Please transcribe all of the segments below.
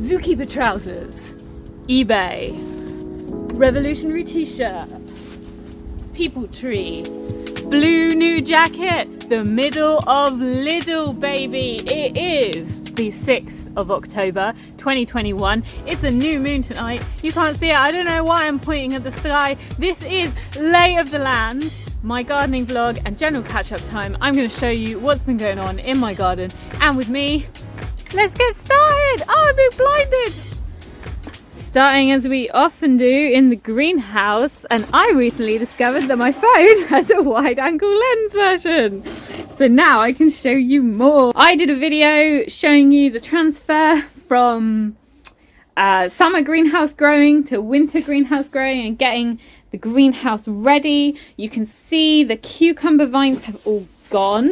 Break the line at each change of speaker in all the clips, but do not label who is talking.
zookeeper trousers, eBay, revolutionary t-shirt, people tree, blue new jacket, the middle of Lidl, baby. It is the 6th of October 2021. It's a new moon tonight. You can't see it. I don't know why I'm pointing at the sky. This is lay of the land, my gardening vlog and general catch-up time. I'm going to show you what's been going on in my garden and with me. Let's get started. Oh, I'm being blinded. Starting as we often do in the greenhouse, and I recently discovered that my phone has a wide angle lens version. So now I can show you more. I did a video showing you the transfer from summer greenhouse growing to winter greenhouse growing and getting the greenhouse ready. You can see the cucumber vines have all gone.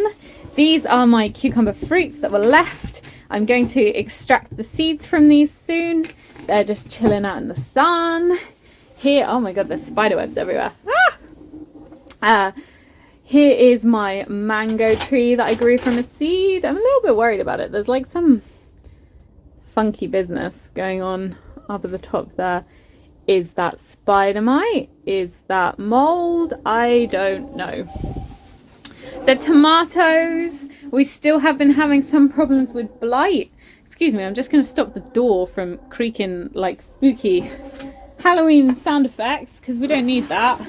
These are my cucumber fruits that were left. I'm going to extract the seeds from these soon. They're just chilling out in the sun. Here, oh my god, there's spider webs everywhere. Here is my mango tree that I grew from a seed. I'm a little bit worried about it. There's like some funky business going on up at the top there. Is that spider mite? Is that mold? I don't know. The tomatoes, we still have been having some problems with blight. Excuse me, I'm just going to stop the door from creaking like spooky Halloween sound effects because we don't need that.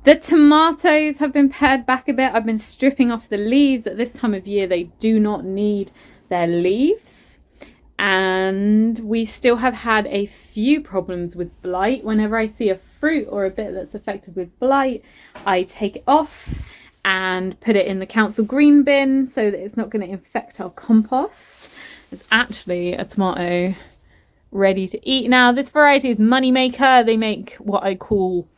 The tomatoes have been pared back a bit. I've been stripping off the leaves. At this time of year, they do not need their leaves. And we still have had a few problems with blight. Whenever I see a fruit or a bit that's affected with blight, I take it off and put it in the council green bin so that it's not going to infect our compost. There's actually a tomato ready to eat now. This variety is Moneymaker. They make what I call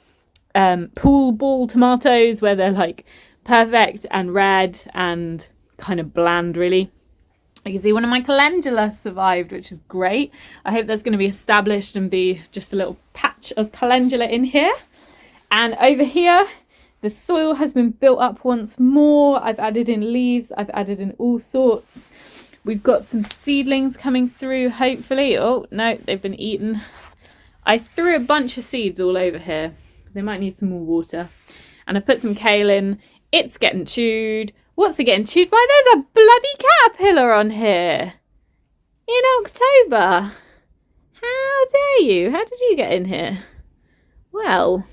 pool ball tomatoes, where they're like perfect and red and kind of bland, really. You can see one of my calendula survived, which is great. I hope that's going to be established and be just a little patch of calendula in here. And over here, the soil has been built up once more. I've added in leaves. I've added in all sorts. We've got some seedlings coming through, hopefully. Oh, no, they've been eaten. I threw a bunch of seeds all over here. They might need some more water. And I put some kale in. It's getting chewed. What's it getting chewed by? There's a bloody caterpillar on here. In October. How dare you? How did you get in here? Well,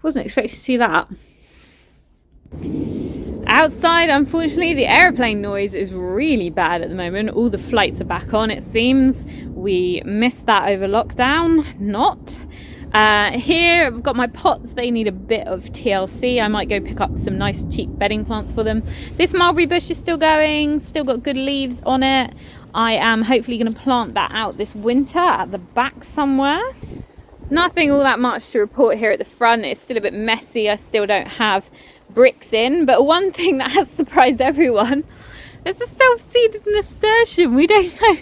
wasn't expecting to see that. Outside, unfortunately, the aeroplane noise is really bad at the moment. All the flights are back on, it seems. We missed that over lockdown. Not. Here I've got my pots. They need a bit of TLC. I might go pick up some nice cheap bedding plants for them. This mulberry bush is still going, still got good leaves on it. I am hopefully going to plant that out this winter at the back somewhere. Nothing all that much to report here at the front. It's still a bit messy. I still don't have bricks in, but one thing that has surprised everyone, there's a self-seeded nasturtium. We don't know,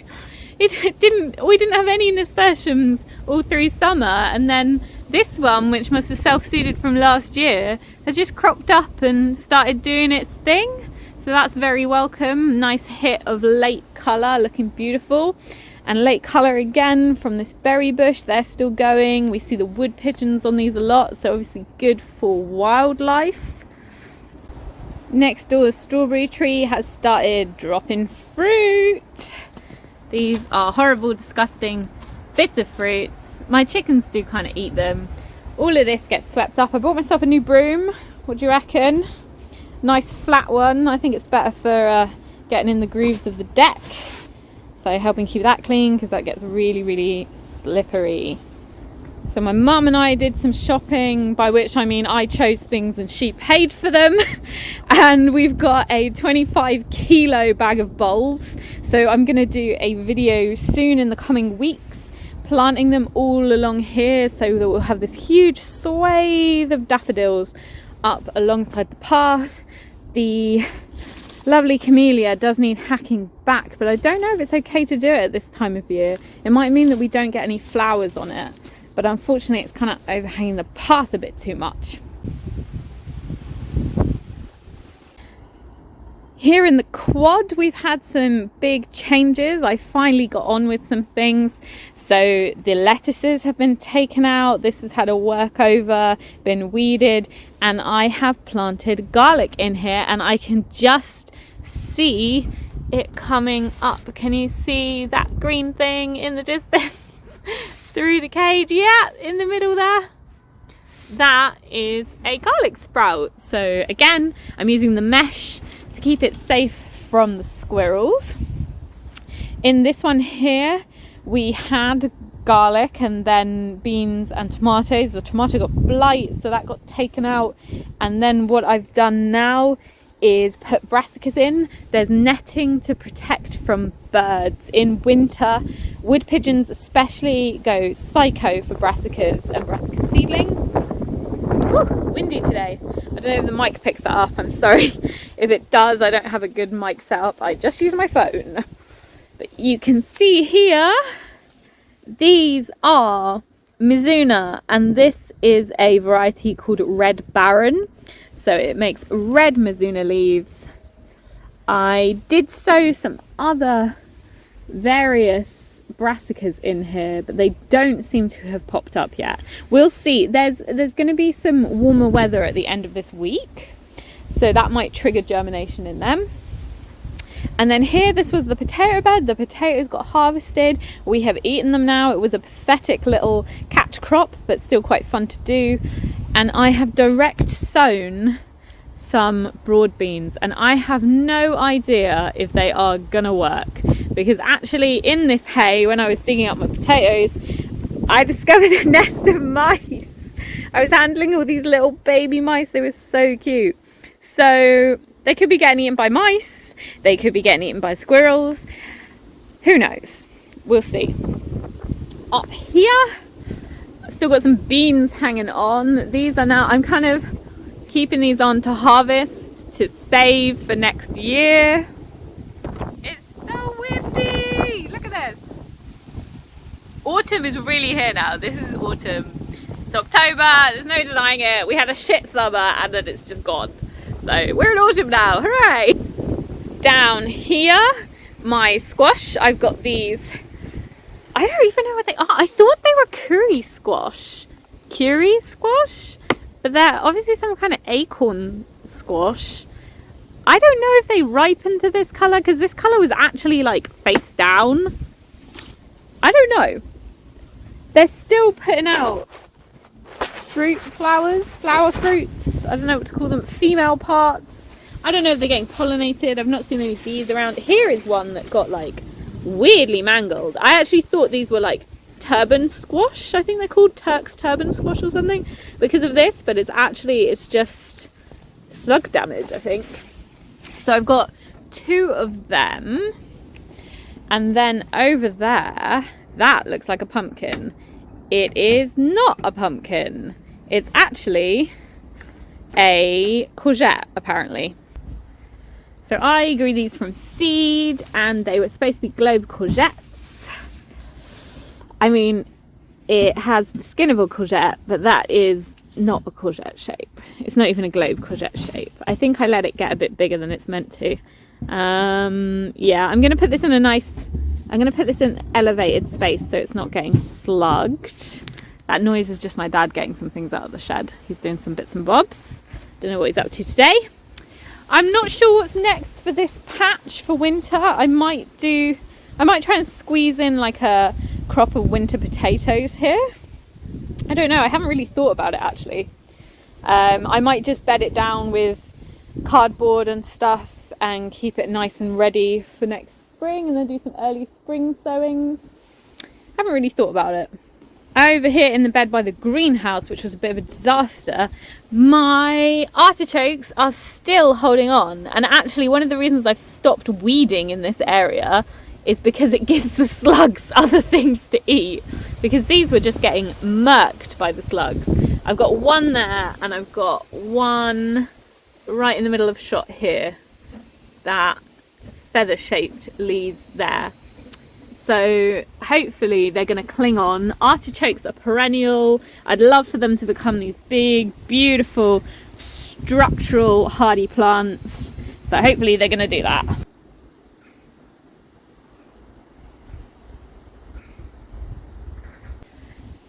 we didn't have any nasturtiums all through summer, and then this one, which must have self-seeded from last year, has just cropped up and started doing its thing. So that's very welcome. Nice hit of late colour, looking beautiful. And late colour again from this berry bush. They're still going. We see the wood pigeons on these a lot, so obviously good for wildlife. Next door, the strawberry tree has started dropping fruit. These are horrible, disgusting bits of fruits. My chickens do kind of eat them. All of this gets swept up. I bought myself a new broom. What do you reckon? Nice flat one. I think it's better for getting in the grooves of the deck. So helping keep that clean because that gets really, really slippery. So my mum and I did some shopping, by which I mean I chose things and she paid for them. And we've got a 25 kilo bag of bulbs. So I'm going to do a video soon in the coming weeks, planting them all along here so that we'll have this huge swathe of daffodils up alongside the path. The lovely camellia does need hacking back, but I don't know if it's okay to do it at this time of year. It might mean that we don't get any flowers on it, but unfortunately it's kind of overhanging the path a bit too much. Here in the quad, we've had some big changes. I finally got on with some things. So the lettuces have been taken out. This has had a workover, been weeded, and I have planted garlic in here, and I can just see it coming up. Can you see that green thing in the distance through the cage? Yeah, in the middle there. That is a garlic sprout. So again, I'm using the mesh to keep it safe from the squirrels. In this one here, we had garlic and then beans and tomatoes. The tomato got blight, so that got taken out. And then what I've done now is put brassicas in. There's netting to protect from birds. In winter, wood pigeons especially go psycho for brassicas and brassica seedlings. Ooh, windy today. I don't know if the mic picks that up. I'm sorry if it does. I don't have a good mic setup. I just use my phone. But you can see here, these are Mizuna, and this is a variety called Red Baron. So it makes red Mizuna leaves. I did sow some other various brassicas in here, but they don't seem to have popped up yet. We'll see. There's going to be some warmer weather at the end of this week, so that might trigger germination in them. And then here, this was the potato bed. The potatoes got harvested. We have eaten them now. It was a pathetic little catch crop, but still quite fun to do. And I have direct sown some broad beans, and I have no idea if they are gonna work, because actually in this hay, when I was digging up my potatoes, I discovered a nest of mice. I was handling all these little baby mice. They were so cute. So they could be getting eaten by mice, they could be getting eaten by squirrels, who knows, we'll see. Up here, I've still got some beans hanging on. These are now, I'm kind of keeping these on to harvest, to save for next year. It's so windy, look at this. Autumn is really here now. This is autumn. It's October, there's no denying it. We had a shit summer and then it's just gone. So we're in autumn now, hooray! Down here, my squash, I've got these, I don't even know what they are. I thought they were curry squash, but they're obviously some kind of acorn squash. I don't know if they ripen to this colour, because this colour was actually like face down. I don't know. They're still putting out flower fruits, I don't know what to call them, female parts. I don't know if they're getting pollinated. I've not seen any bees around. Here is one that got like weirdly mangled. I actually thought these were like turban squash. I think they're called Turk's turban squash or something because of this, but it's just slug damage, I think. So I've got 2 of them, and then over there, that looks like a pumpkin. It is not a pumpkin. It's actually a courgette, apparently. So I grew these from seed, and they were supposed to be globe courgettes. I mean, it has the skin of a courgette, but that is not a courgette shape. It's not even a globe courgette shape. I think I let it get a bit bigger than it's meant to. Yeah, I'm going to put this in an elevated space so it's not getting slugged. That noise is just my dad getting some things out of the shed. He's doing some bits and bobs. Don't know what he's up to today. I'm not sure what's next for this patch for winter. I might try and squeeze in like a crop of winter potatoes here. I don't know. I haven't really thought about it actually. I might just bed it down with cardboard and stuff and keep it nice and ready for next spring, and then do some early spring sowings. Haven't really thought about it. Over here in the bed by the greenhouse, which was a bit of a disaster, my artichokes are still holding on. And actually one of the reasons I've stopped weeding in this area is because it gives the slugs other things to eat, because these were just getting murked by the slugs. I've got one there, and I've got one right in the middle of shot here, that feather shaped leaves there. So hopefully they're going to cling on. Artichokes are perennial. I'd love for them to become these big, beautiful, structural, hardy plants. So hopefully they're going to do that.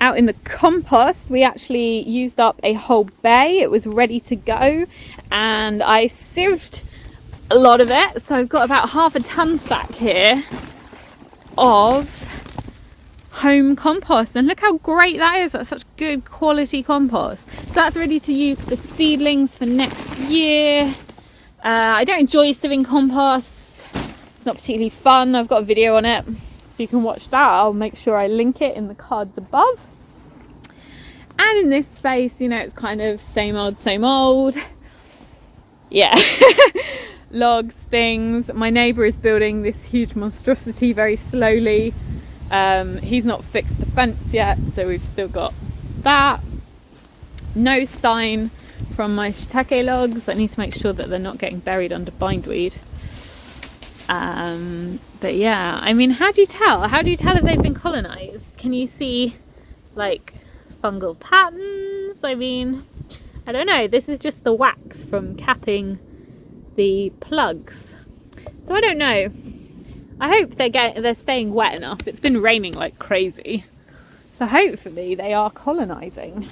Out in the compost, we actually used up a whole bay. It was ready to go, and I sieved a lot of it. So I've got about half a ton sack here of home compost, and look how great that is. That's such good quality compost. So that's ready to use for seedlings for next year. I don't enjoy sieving compost. It's not particularly fun. I've got a video on it, so you can watch that. I'll make sure I link it in the cards above. And in this space, you know, it's kind of same old. Yeah. Logs, things. My neighbour is building this huge monstrosity very slowly. He's not fixed the fence yet, so we've still got that. No sign from my shiitake logs. I need to make sure that they're not getting buried under bindweed. But yeah, I mean, how do you tell? How do you tell if they've been colonized? Can you see like fungal patterns? I mean, I don't know. This is just the wax from capping the plugs, so I don't know. I hope they're staying wet enough. It's been raining like crazy, so hopefully they are colonizing.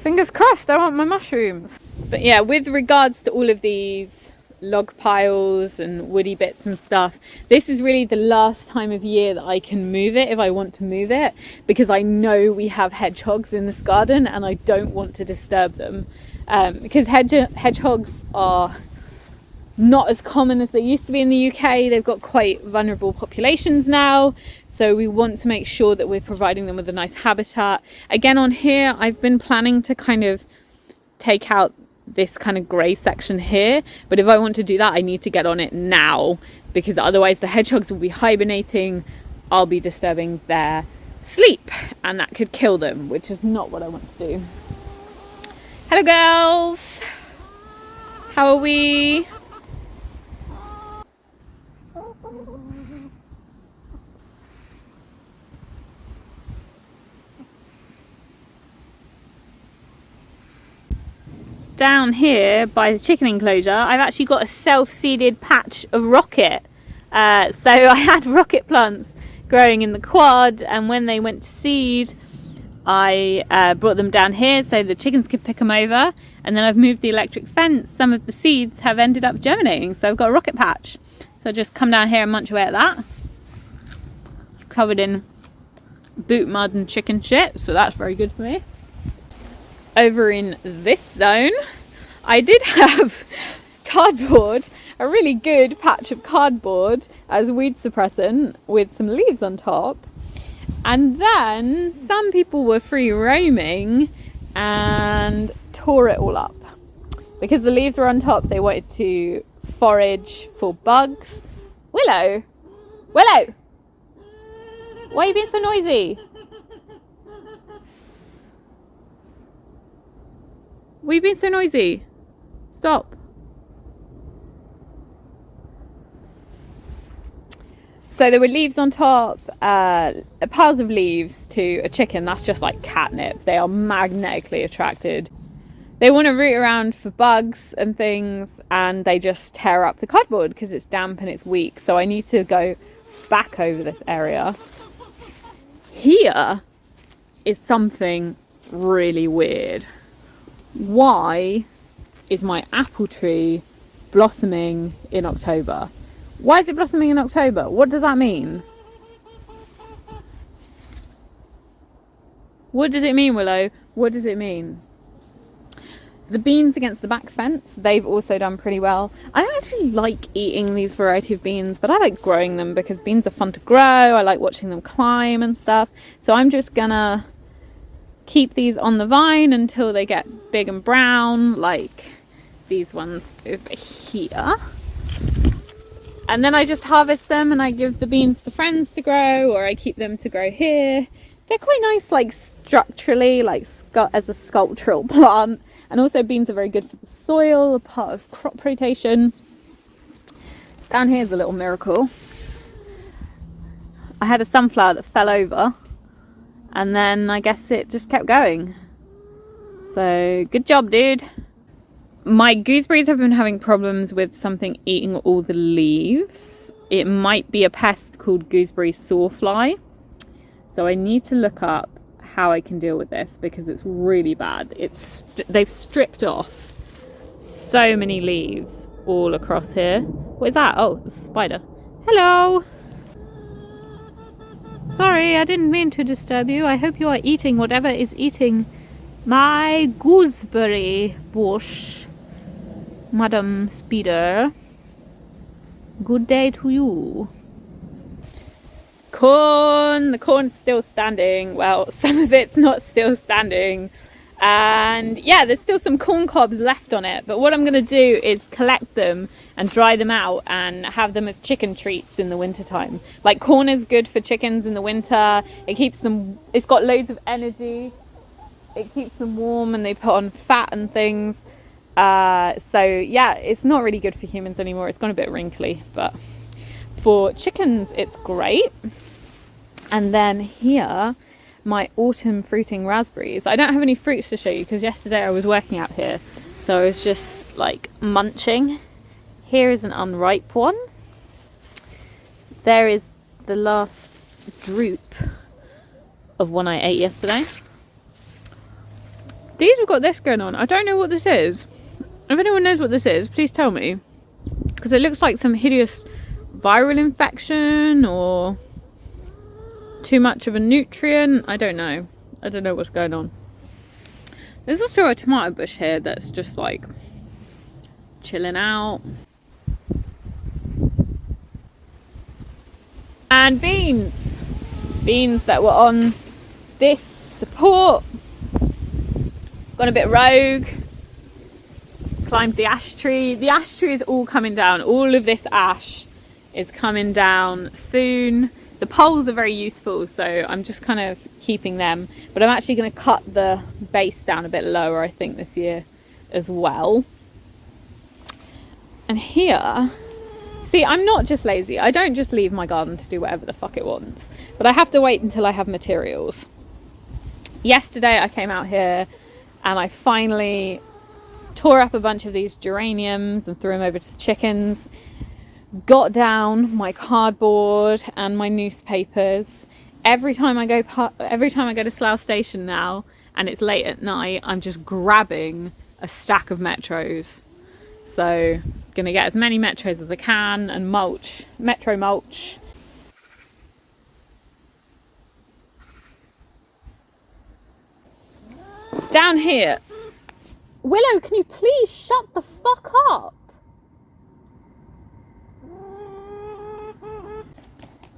Fingers crossed. I want my mushrooms. But yeah, with regards to all of these log piles and woody bits and stuff, this is really the last time of year that I can move it if I want to move it, because I know we have hedgehogs in this garden and I don't want to disturb them, because hedgehogs are not as common as they used to be in the UK. They've got quite vulnerable populations now, so we want to make sure that we're providing them with a nice habitat. Again, on here I've been planning to kind of take out this kind of grey section here, but if I want to do that I need to get on it now, because otherwise the hedgehogs will be hibernating, I'll be disturbing their sleep, and that could kill them, which is not what I want to do. Hello girls, how are we? Down here by the chicken enclosure, I've actually got a self-seeded patch of rocket. So I had rocket plants growing in the quad, and when they went to seed, I brought them down here so the chickens could pick them over, and then I've moved the electric fence. Some of the seeds have ended up germinating, so I've got a rocket patch. So I just come down here and munch away at that. Covered in boot mud and chicken shit, so that's very good for me. Over in this zone, I did have cardboard, a really good patch of cardboard as weed suppressant with some leaves on top, and then some people were free roaming and tore it all up because the leaves were on top. They wanted to forage for bugs. Willow, why are you being so noisy? Why are you being so noisy? Stop. So there were leaves on top, piles of leaves to a chicken. That's just like catnip. They are magnetically attracted. They want to root around for bugs and things, and they just tear up the cardboard because it's damp and it's weak. So I need to go back over this area. Here is something really weird. Why is my apple tree blossoming in October? Why is it blossoming in October? What does that mean? What does it mean, Willow? What does it mean? The beans against the back fence, they've also done pretty well. I don't actually like eating these variety of beans, but I like growing them because beans are fun to grow. I like watching them climb and stuff. So I'm just gonna keep these on the vine until they get big and brown, like these ones over here. And then I just harvest them and I give the beans to friends to grow, or I keep them to grow here. They're quite nice, like structurally, like as a sculptural plant. And also beans are very good for the soil, a part of crop rotation. Down here's a little miracle. I had a sunflower that fell over, and then I guess it just kept going. So good job, dude. My gooseberries have been having problems with something eating all the leaves. It might be a pest called gooseberry sawfly. So I need to look up how I can deal with this because it's really bad. They've stripped off so many leaves all across here. What is that? Oh, it's a spider. Hello. Sorry, I didn't mean to disturb you. I hope you are eating whatever is eating my gooseberry bush. Madam Speeder. Good day to you. Corn. The corn's still standing. Well, some of it's not still standing. And yeah, there's still some corn cobs left on it. But what I'm going to do is collect them and dry them out and have them as chicken treats in the winter time. Like, corn is good for chickens in the winter. It keeps them, it's got loads of energy. It keeps them warm and they put on fat and things. So yeah, it's not really good for humans anymore. It's gone a bit wrinkly, but for chickens, it's great. And then here, my autumn fruiting raspberries. I don't have any fruits to show you because yesterday I was working out here, so I was just like munching. Here is an unripe one. There is the last droop of one I ate yesterday. These have got this going on. I don't know what this is. If anyone knows what this is, please tell me, because it looks like some hideous viral infection or too much of a nutrient. I don't know what's going on. There's also a tomato bush here that's just like chilling out. And beans that were on this support, gone a bit rogue, climbed the ash tree. The ash tree is all coming down. All of this ash is coming down soon. The poles are very useful, so I'm just kind of keeping them. But I'm actually going to cut the base down a bit lower, I think, this year as well. And here, see, I'm not just lazy. I don't just leave my garden to do whatever the fuck it wants. But I have to wait until I have materials. Yesterday I came out here and I finally tore up a bunch of these geraniums and threw them over to the chickens. Got down my cardboard and my newspapers. Every time I go to Slough Station now and it's late at night, I'm just grabbing a stack of Metros. So gonna get as many Metros as I can and mulch, Metro mulch. Down here, Willow, can you please shut the fuck up?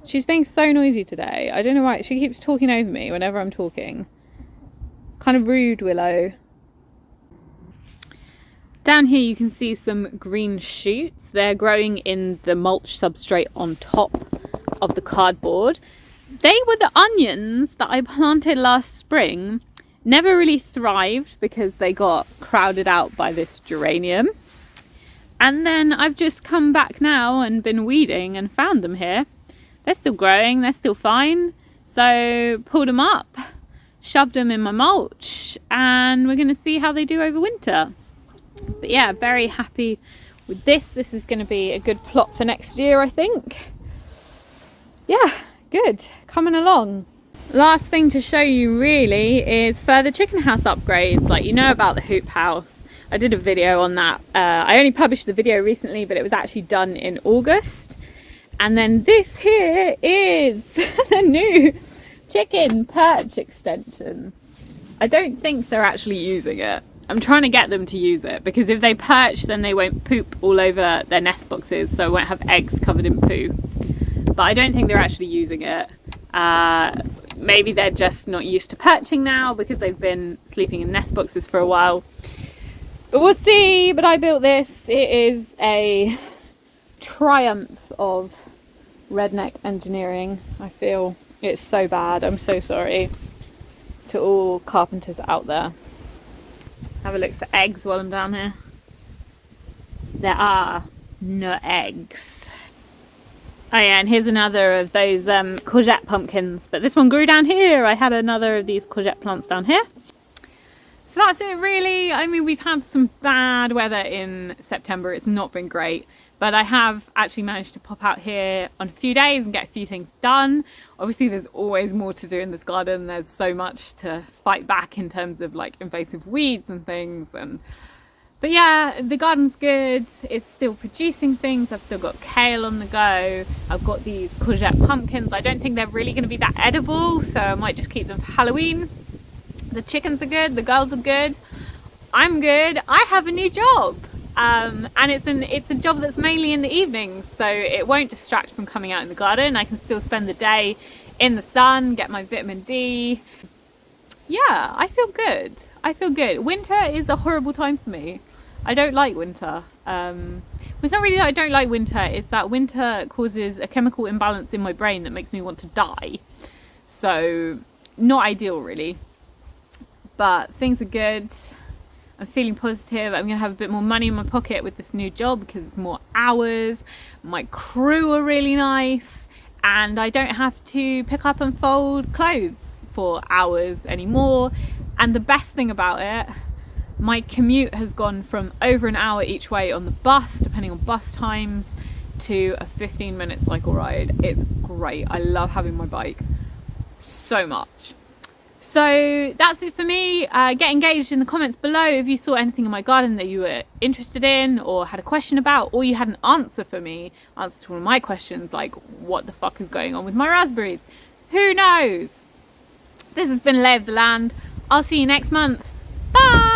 She's being so noisy today. I don't know why. She keeps talking over me whenever I'm talking. It's kind of rude, Willow. Down here you can see some green shoots. They're growing in the mulch substrate on top of the cardboard. They were the onions that I planted last spring. Never really thrived because they got crowded out by this geranium. And then I've just come back now and been weeding and found them here. They're still growing, they're still fine. So pulled them up, shoved them in my mulch, and we're gonna see how they do over winter. But yeah, very happy with this. This is gonna be a good plot for next year, I think. Yeah, good, coming along. Last thing to show you really is further chicken house upgrades. Like, you know about the hoop house. I did a video on that. I only published the video recently, but it was actually done in August. And then this here is the new chicken perch extension. I don't think they're actually using it. I'm trying to get them to use it because if they perch, then they won't poop all over their nest boxes, so I won't have eggs covered in poo. But I don't think they're actually using it. Maybe they're just not used to perching now because they've been sleeping in nest boxes for a while. But we'll see. But I built this. It is a triumph of redneck engineering. I feel it's so bad. I'm so sorry to all carpenters out there. Have a look for eggs while I'm down here. There are no eggs. Oh yeah, and here's another of those courgette pumpkins, but this one grew down here. I had another of these courgette plants down here. So that's it really. I mean, we've had some bad weather in September. It's not been great. But I have actually managed to pop out here on a few days and get a few things done. Obviously, there's always more to do in this garden. There's so much to fight back in terms of like invasive weeds and things. But yeah, the garden's good. It's still producing things. I've still got kale on the go. I've got these courgette pumpkins. I don't think they're really going to be that edible, so I might just keep them for Halloween. The chickens are good. The girls are good. I'm good. I have a new job. And it's a job that's mainly in the evenings, so it won't distract from coming out in the garden. I can still spend the day in the sun, get my vitamin D. Yeah, I feel good. Winter is a horrible time for me. I don't like winter. It's not really that I don't like winter, it's that winter causes a chemical imbalance in my brain that makes me want to die. So, not ideal really. But things are good. I'm feeling positive. I'm going to have a bit more money in my pocket with this new job because it's more hours. My crew are really nice. And I don't have to pick up and fold clothes for hours anymore. And the best thing about it, my commute has gone from over an hour each way on the bus, depending on bus times, to a 15-minute cycle ride. It's great. I love having my bike so much. So that's it for me. Get engaged in the comments below if you saw anything in my garden that you were interested in or had a question about, or you had an answer for me, answer to one of my questions, like what the fuck is going on with my raspberries? Who knows? This has been Lay of the Land. I'll see you next month. Bye!